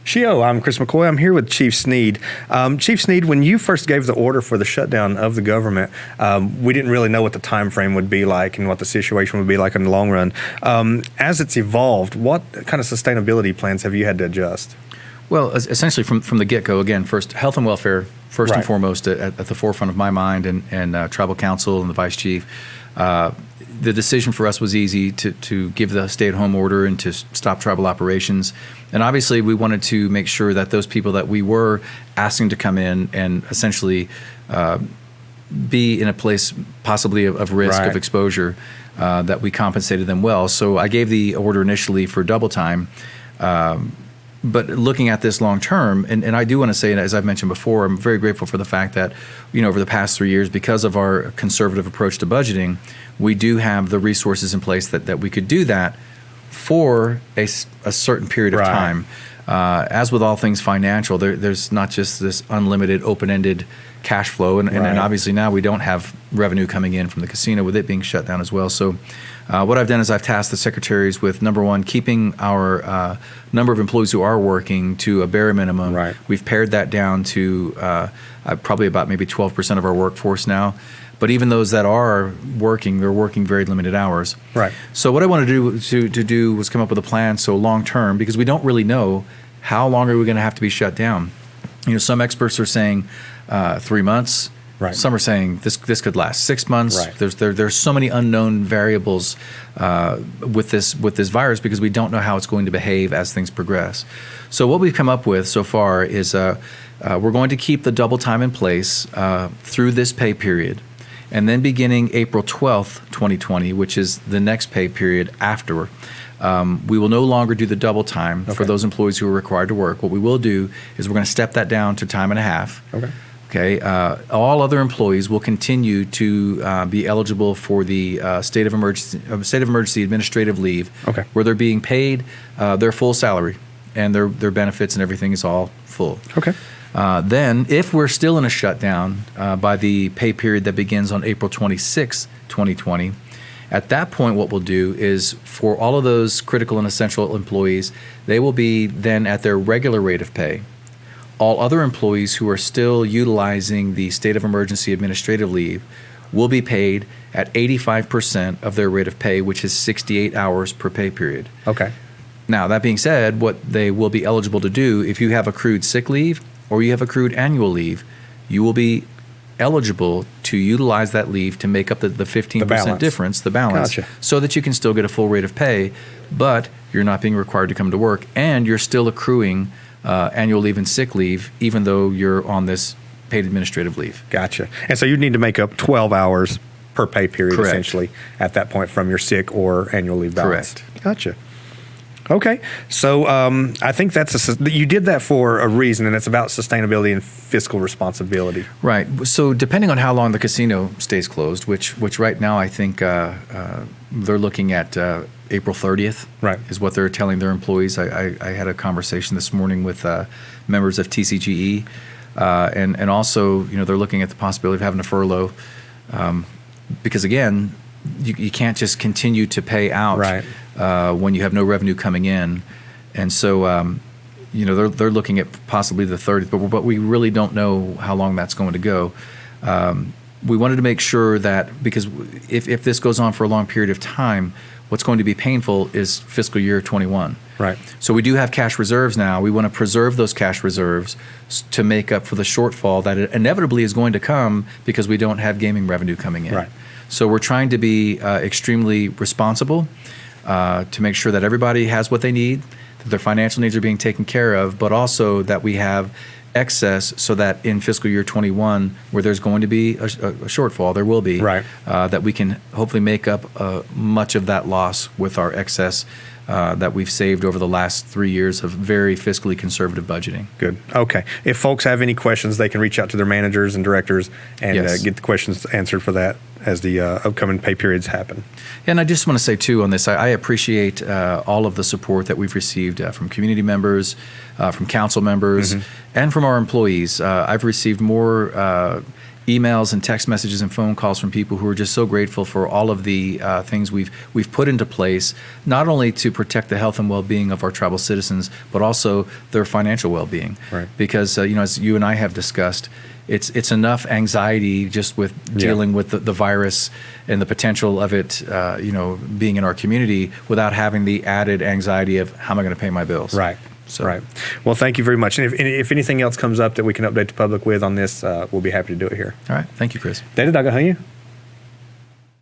Shio, I'm Chris McCoy. I'm here with Chief Sneed. Chief Sneed, when you first gave the order for the shutdown of the government, we didn't really know what the time frame would be like and what the situation would be like in the long run. As it's evolved, what kind of sustainability plans have you had to adjust? Well, essentially from the get-go, again, first, health and welfare, first and foremost, at the forefront of my mind, and tribal council and the vice chief. The decision for us was easy to give the stay-at-home order and to stop tribal operations. And obviously, we wanted to make sure that those people that we were asking to come in and essentially be in a place possibly of risk, of exposure, that we compensated them well. So I gave the order initially for double time. But looking at this long term, and I do want to say, as I've mentioned before, I'm very grateful for the fact that, over the past 3 years, because of our conservative approach to budgeting, we do have the resources in place that we could do that for a certain period of time. As with all things financial, there's not just this unlimited, open-ended cash flow, and obviously now we don't have revenue coming in from the casino with it being shut down as well. So what I've done is I've tasked the secretaries with, number one, keeping our number of employees who are working to a bare minimum. We've pared that down to probably about maybe 12% of our workforce now. But even those that are working, they're working very limited hours. So what I wanted to do was come up with a plan so long term, because we don't really know how long are we going to have to be shut down. Some experts are saying 3 months. Some are saying this could last 6 months. There's so many unknown variables with this virus, because we don't know how it's going to behave as things progress. So what we've come up with so far is we're going to keep the double time in place through this pay period. And then beginning April 12th, 2020, which is the next pay period after, we will no longer do the double time for those employees who are required to work. What we will do is we're going to step that down to time and a half. All other employees will continue to be eligible for the state of emergency administrative leave, where they're being paid their full salary, and their benefits and everything is all full. Then, if we're still in a shutdown by the pay period that begins on April 26, 2020, at that point what we'll do is for all of those critical and essential employees, they will be then at their regular rate of pay. All other employees who are still utilizing the state of emergency administrative leave will be paid at 85% of their rate of pay, which is 68 hours per pay period. Now, that being said, what they will be eligible to do, if you have accrued sick leave or you have accrued annual leave, you will be eligible to utilize that leave to make up the 15% difference, the balance, so that you can still get a full rate of pay, but you're not being required to come to work, and you're still accruing annual leave and sick leave, even though you're on this paid administrative leave. And so you need to make up 12 hours per pay period, essentially, at that point from your sick or annual leave balance. Okay, so I think you did that for a reason, and it's about sustainability and fiscal responsibility. So depending on how long the casino stays closed, which right now I think they're looking at April 30th is what they're telling their employees. I had a conversation this morning with members of TCGE, and also they're looking at the possibility of having a furlough, because again, you can't just continue to pay out when you have no revenue coming in. And so, they're looking at possibly the 30th, but we really don't know how long that's going to go. We wanted to make sure that, because if this goes on for a long period of time, what's going to be painful is fiscal year 21. So we do have cash reserves now. We want to preserve those cash reserves to make up for the shortfall that inevitably is going to come because we don't have gaming revenue coming in. So we're trying to be extremely responsible to make sure that everybody has what they need, that their financial needs are being taken care of, but also that we have excess so that in fiscal year 21, where there's going to be a shortfall, there will be, that we can hopefully make up much of that loss with our excess that we've saved over the last 3 years of very fiscally conservative budgeting. Good. Okay. If folks have any questions, they can reach out to their managers and directors and get the questions answered for that as the upcoming pay periods happen. And I just want to say, too, on this, I appreciate all of the support that we've received from community members, from council members, and from our employees. I've received more emails and text messages and phone calls from people who are just so grateful for all of the things we've put into place, not only to protect the health and well-being of our tribal citizens, but also their financial well-being. Right. Because as you and I have discussed, it's enough anxiety just with dealing with the virus and the potential of it, being in our community, without having the added anxiety of how am I going to pay my bills. Right. So. Right. Well, thank you very much. And if anything else comes up that we can update the public with on this, we'll be happy to do it here. All right. Thank you, Chris. Dede, dagahanya.